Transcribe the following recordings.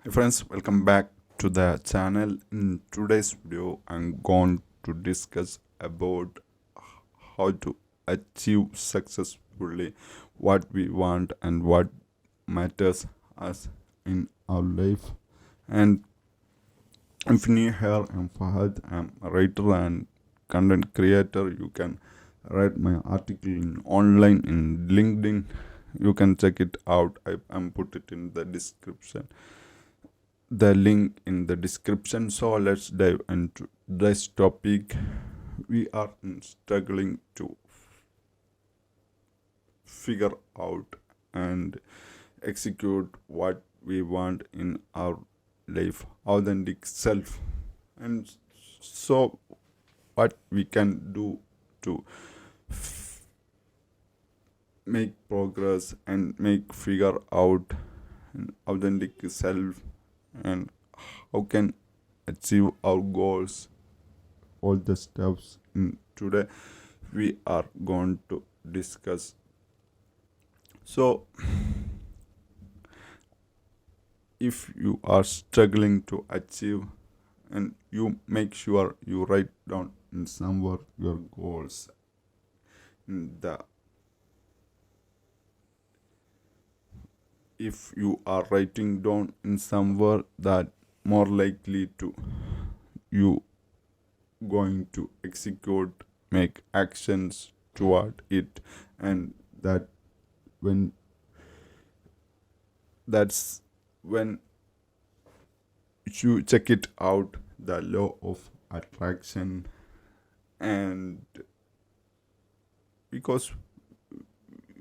Hey friends, welcome back to the channel. In today's video, I'm going to discuss about how to achieve successfully what we want and what matters us in our life. And if you new here, I'm Fahad. I'm a writer and content creator. You can read my article in online in LinkedIn. You can check it out. I'm put it in the description, the link in the description. So let's dive into this topic. We are struggling to figure out and execute what we want in our life, authentic self. And so, what we can do to make progress and make figure out an authentic self and how can achieve our goals, all the steps in today we are going to discuss. So if you are struggling to achieve, and you make sure you write down in somewhere your goals in the if you are writing down in somewhere, that more likely to you going to execute, make actions toward it. And that when that's when you check it out, the law of attraction. And because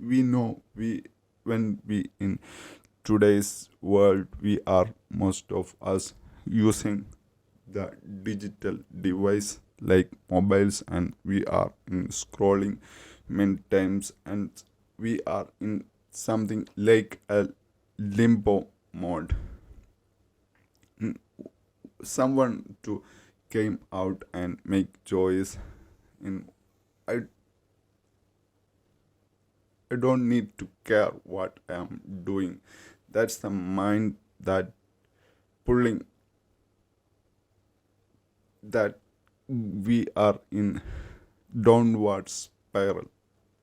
we know, we when we in today's world, we are most of us using the digital device like mobiles, and we are in scrolling many times, and we are in something like a limbo mode. Someone to came out and make choice in I I don't need to care what I am doing. That's the mind that pulling that we are in downward spiral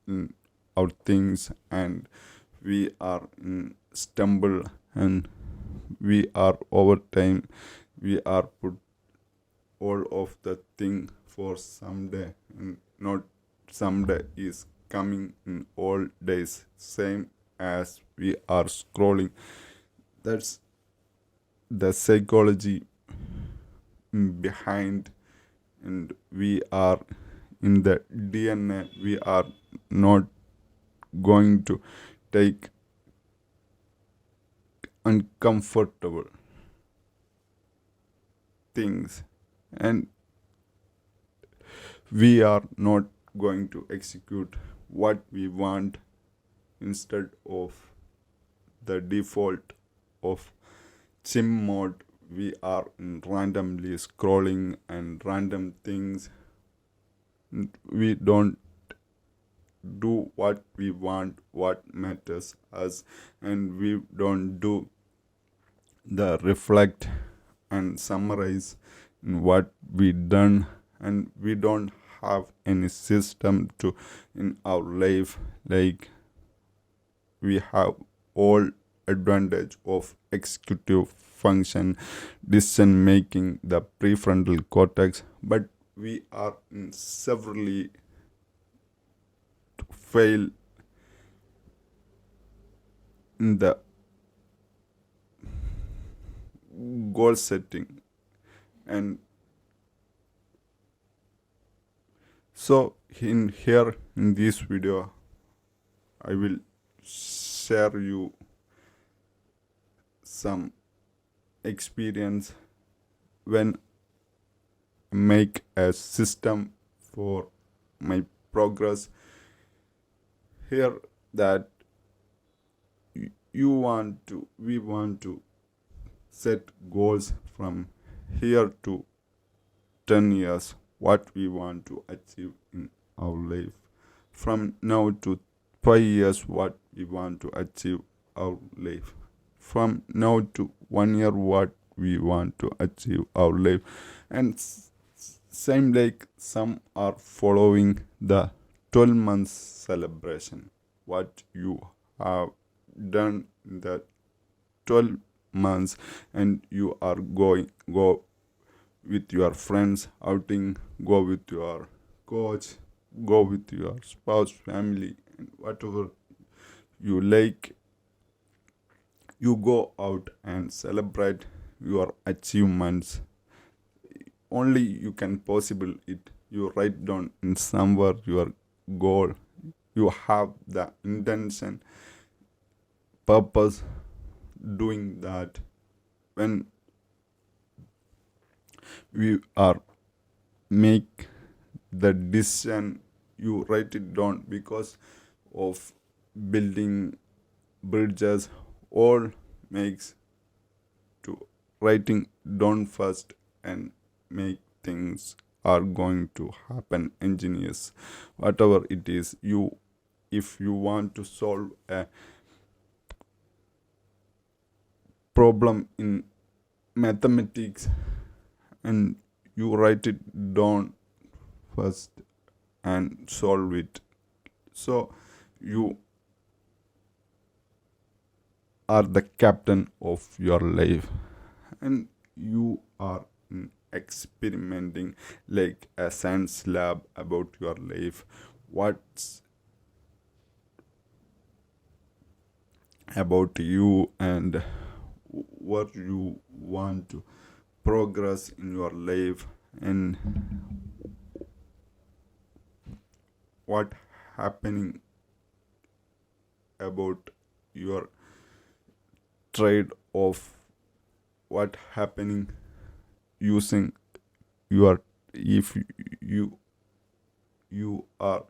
in our things, and we are in stumble, and we are over time, we are put all of the thing for someday, and not someday is coming in all days, same as we are scrolling. That's the psychology behind, and we are in the DNA. We are not going to take uncomfortable things, and we are not going to execute what we want. Instead of the default of sim mode, we are in randomly scrolling and random things. We don't do what we want, what matters us, and we don't do the reflect and summarize in what we done. And we don't have any system to in our life, like we have all advantage of executive function, decision making, the prefrontal cortex, but we are in severely fail in the goal setting. And so in here in this video, I will share you some experience when I make a system for my progress. Here that we want to set goals from here to 10 years, what we want to achieve in our life. From now to 5 years, what we want to achieve our life. from now to 1 year what we want to achieve our life. And same like some are following the 12 months celebration, what you have done in the 12 months, and you are go with your friends outing, go with your coach, go with your spouse, family, and whatever you like. You go out and celebrate your achievements. Only you can possible it. You write down in somewhere your goal. You have the intention, purpose doing that. When we are make the decision, you write it down, because of building bridges all makes to writing down first, and make things are going to happen engineers, whatever it is. You, if you want to solve a problem in mathematics, and you write it down first and solve it. So you are the captain of your life, and you are experimenting like a science lab about your life. What's about you, and what you want to progress in your life, and what happening about your trade of what happening using your, if you are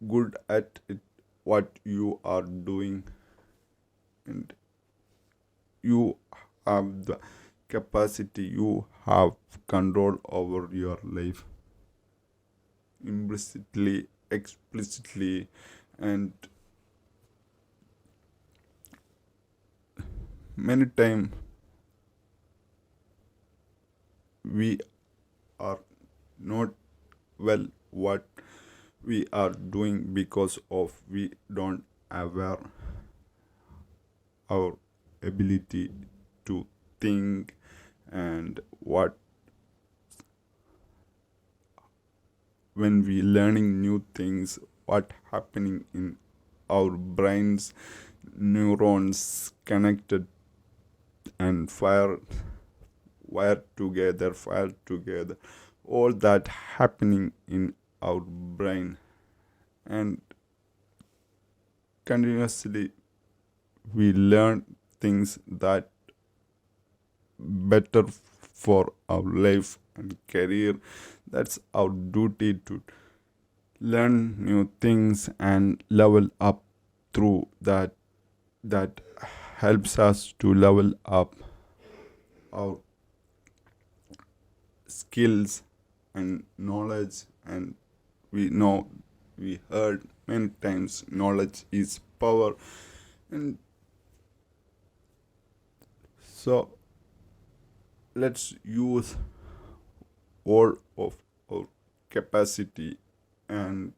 good at it, what you are doing, and you have the capacity, you have control over your life implicitly, explicitly. And many times we are not well what we are doing, because of we don't aware our ability to think, and what when we learning new things, what happening in our brains, neurons connected and fire together, all that happening in our brain. And continuously we learn things that better for our life and career. That's our duty to learn new things and level up through that. That helps us to level up our skills and knowledge. And we know, we heard many times, knowledge is power. And so let's use all of our capacity. And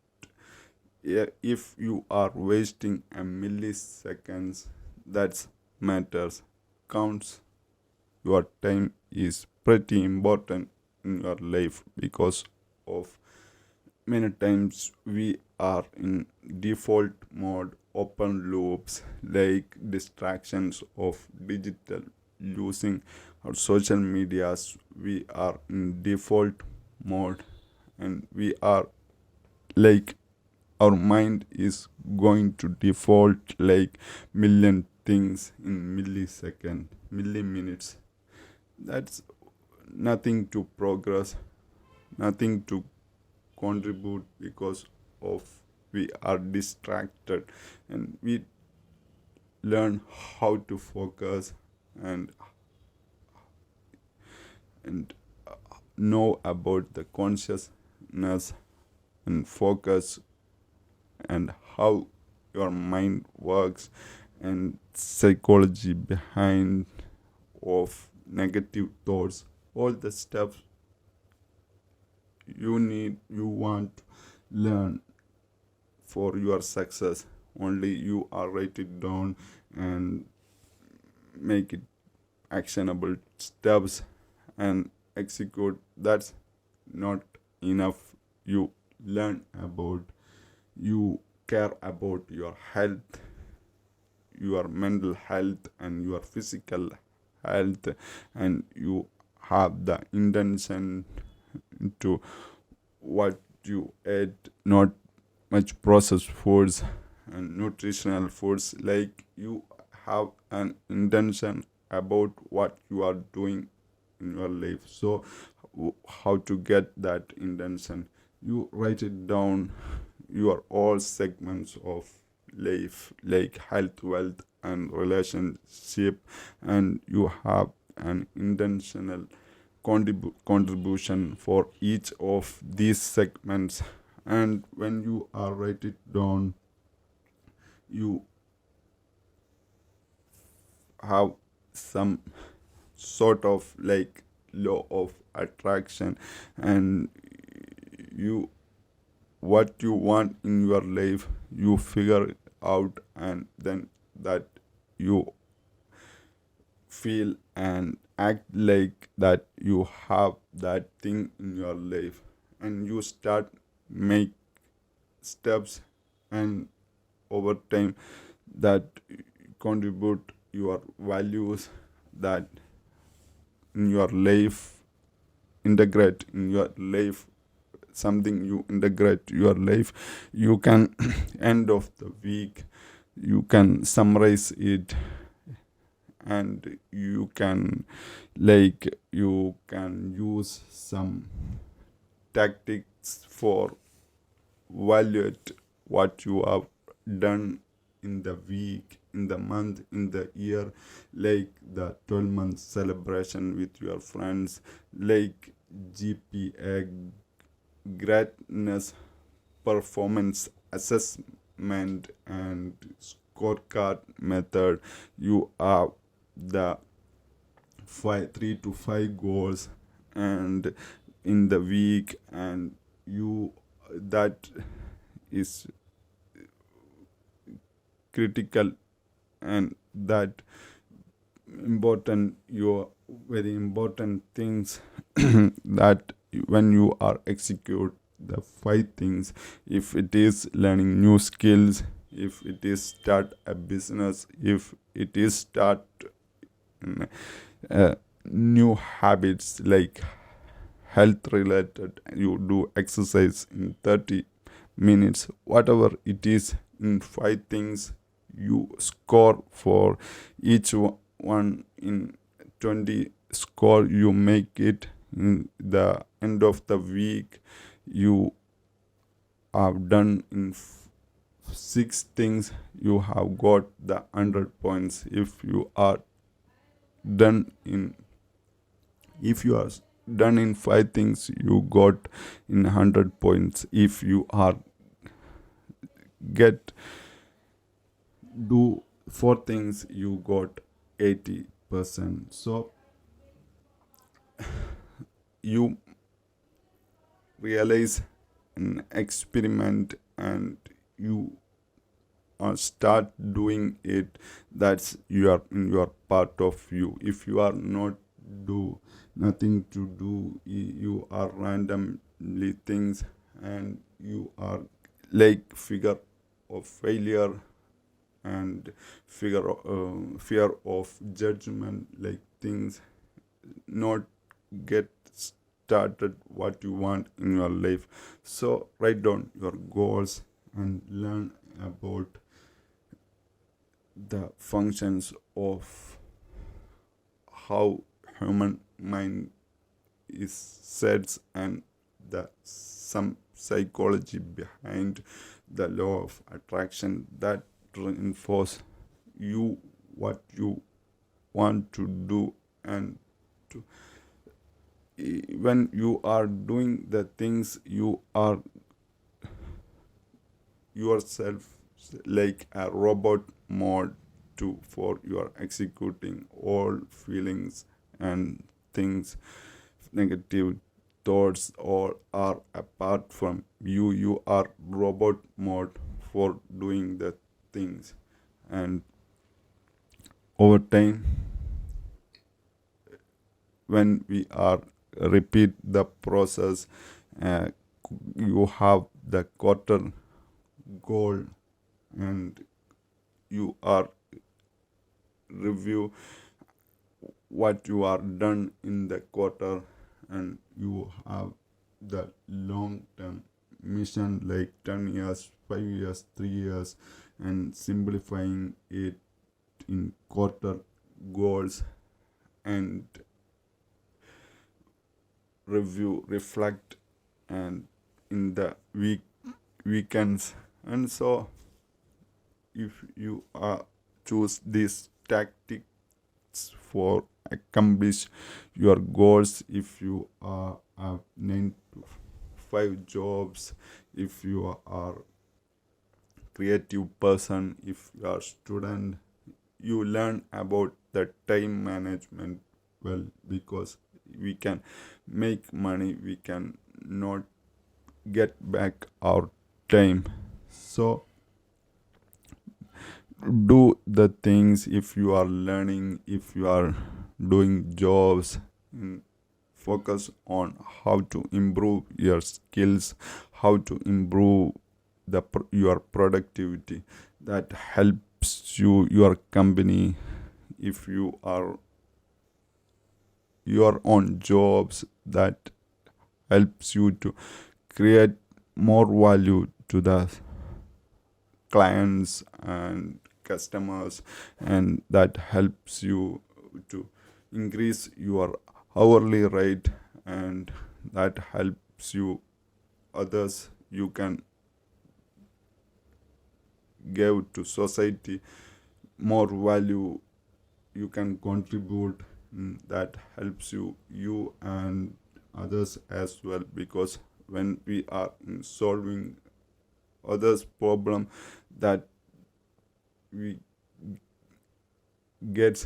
if you are wasting a milliseconds, that matters, counts. Your time is pretty important in your life, because of many times we are in default mode, open loops, like distractions of digital, using our social medias. We are in default mode, and we are like, our mind is going to default like million things in millisecond, milliminutes. That's nothing to progress, nothing to contribute, because of we are distracted. And we learn how to focus, and know about the consciousness and focus, and how your mind works, and psychology behind of negative thoughts, all the stuff you want to learn for your success. Only you are write it down and make it actionable steps and execute. That's not enough. You learn about, you care about your health, your mental health and your physical health, and you have the intention to what you eat, not much processed foods and nutritional foods. Like you have an intention about what you are doing in your life. So how to get that intention? You write it down, your all segments of life, like health, wealth and relationship, and you have an intentional contribution for each of these segments. And when you are write it down, you have some sort of like law of attraction, and you what you want in your life you figure out, and then that you feel and act like that you have that thing in your life, and you start make steps, and over time that contribute your values, that in your life integrate in your life, something you integrate your life. You can end of the week you can summarize it, and you can you can use some tactics for evaluate what you have done in the week, in the month, in the year, like the 12-month celebration with your friends, like GPA, greatness performance assessment and scorecard method. You have the 3 to 5 goals and in the week, and you that is critical, and that important, your very important things that when you are execute the 5 things, if it is learning new skills, if it is start a business, if it is start new habits like health related, you do exercise in 30 minutes, whatever it is, in 5 things you score for each one in 20 score, you make it in the end of the week. You have done in 6 things, you have got the 100 points. If you are done in if you are done in 5 things, you got in 100 points. If you are get do 4 things, you got 80%. So you realize an experiment, and you start doing it. That's your part of you. If you are not do nothing to do, you are randomly things, and you are like figure of failure and fear of judgment, like things not get started what you want in your life. So write down your goals and learn about the functions of how human mind is sets, and the some psychology behind the law of attraction that reinforce you what you want to do. And to, when you are doing the things, you are yourself like a robot mode, to for your executing all feelings and things, negative thoughts all are apart from you. You are robot mode for doing the things. And over time, when we are repeat the process, uh, you have the quarter goal, and you are review what you are done in the quarter, and you have the long term mission like 10 years, 5 years, 3 years, and simplifying it in quarter goals, and review, reflect, and in the weekends. And so if you choose these tactics for accomplish your goals, if you have 9 to 5 jobs, if you are creative person, if you are student, you learn about the time management well, because we can make money, we can not get back our time. So do the things. If you are learning, if you are doing jobs, focus on how to improve your skills, how to improve your productivity. That helps your company. If you are your own jobs, that helps you to create more value to the clients and customers, and that helps you to increase your hourly rate, and that helps you others. You can give to society more value, you can contribute. That helps you and others as well, because when we are solving others problem, that we get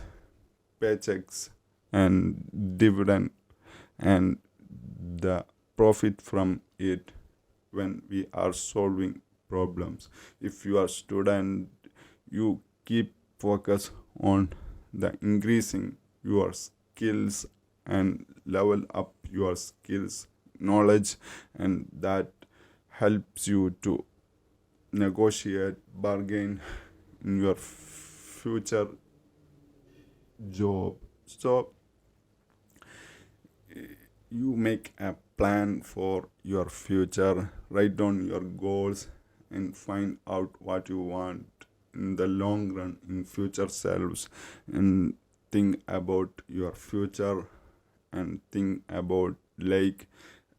paychecks and dividend and the profit from it when we are solving problems. If you are student, you keep focus on the increasing your skills and level up your skills knowledge, and that helps you to negotiate, bargain in your future job. So you make a plan for your future, write down your goals, and find out what you want in the long run in future selves, and think about your future, and think about like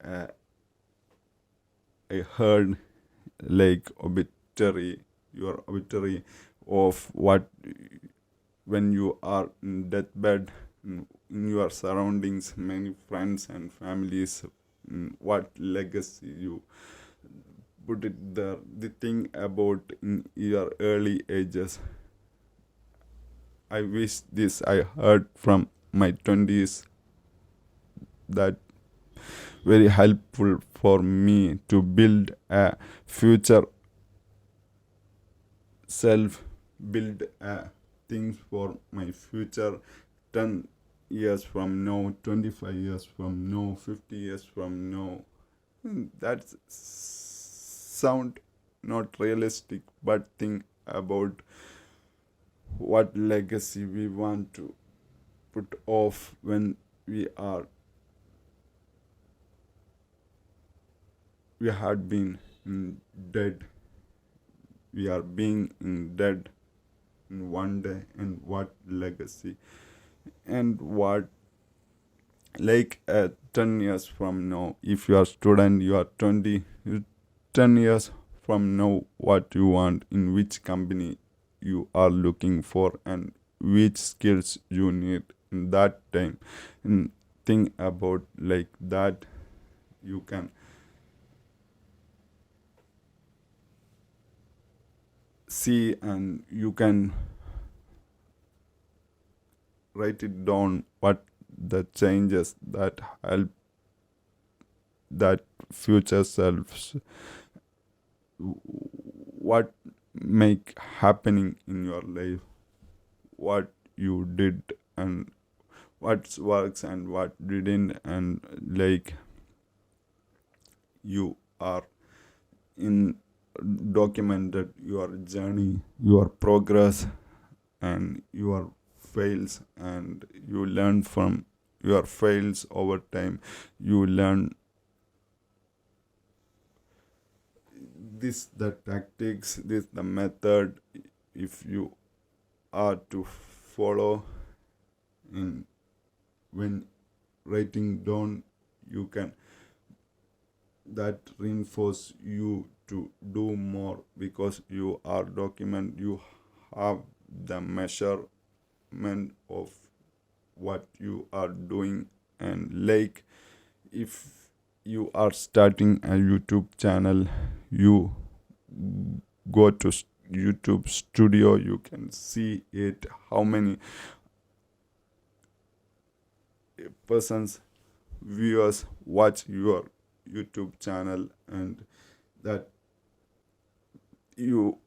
uh, I heard like obituary, your obituary of what when you are in deathbed, in your surroundings, many friends and families, what legacy you put it there. The thing about in your early ages, I wish this I heard from my 20s, that very helpful for me to build a future self, build things for my future 10 years from now, 25 years from now, 50 years from now. That sound not realistic, but think about what legacy we want to put off when we had been dead. We are being dead in one day, and what legacy, and what like 10 years from now, if you are student, you are 20, 10 years from now, what you want, in which company you are looking for, and which skills you need in that time, and think about like that. You can see, and you can write it down what the changes that help that future selves, what make happening in your life, what you did and what works and what didn't, and like you are in documented your journey, your progress and your fails, and you learn from your fails over time. You learn this the tactics, this the method. If you are to follow in when writing down, you can that reinforce you to do more because you are document, you have the measurement of what you are doing. And like if you are starting a YouTube channel, you go to YouTube studio, you can see it how many persons viewers watch your YouTube channel, and that you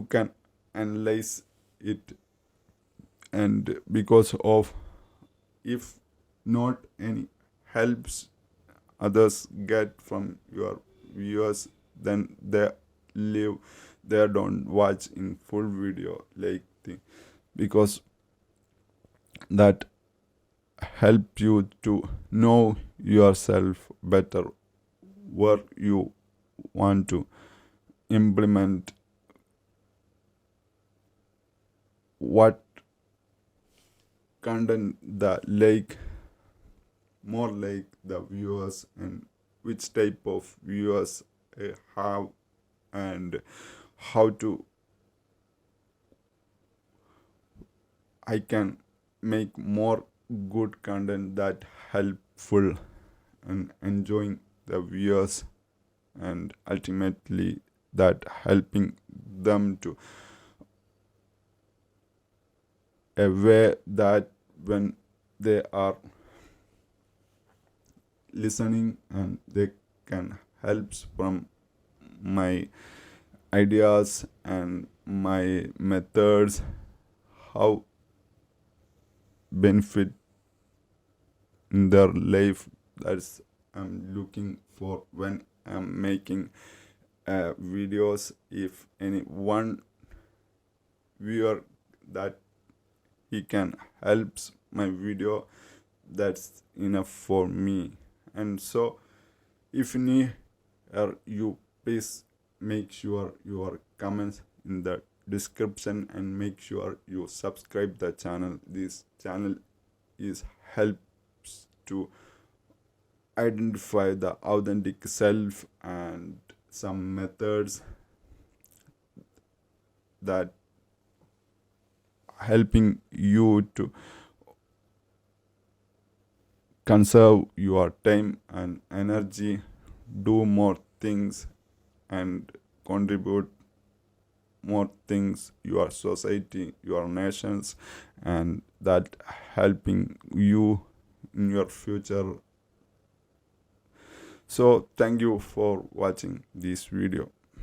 can analyze it. And because of, if not any helps others get from your viewers, then they live, they don't watch in full video like thing, because that help you to know yourself better, where you want to implement, what content the like more like the viewers, and which type of viewers have, and how to I can make more good content that helpful and enjoying the viewers, and ultimately that helping them to a way that when they are listening and they can helps from my ideas and my methods, how benefit in their life. That's I'm looking for when I'm making videos. If any one viewer that he can helps my video, that's enough for me. And so if you please make sure your comments in the description, and make sure you subscribe the channel. This channel is helps to identify the authentic self and some methods that helping you to conserve your time and energy, do more things and contribute more things your society, your nations, and that helping you in your future. So thank you for watching this video.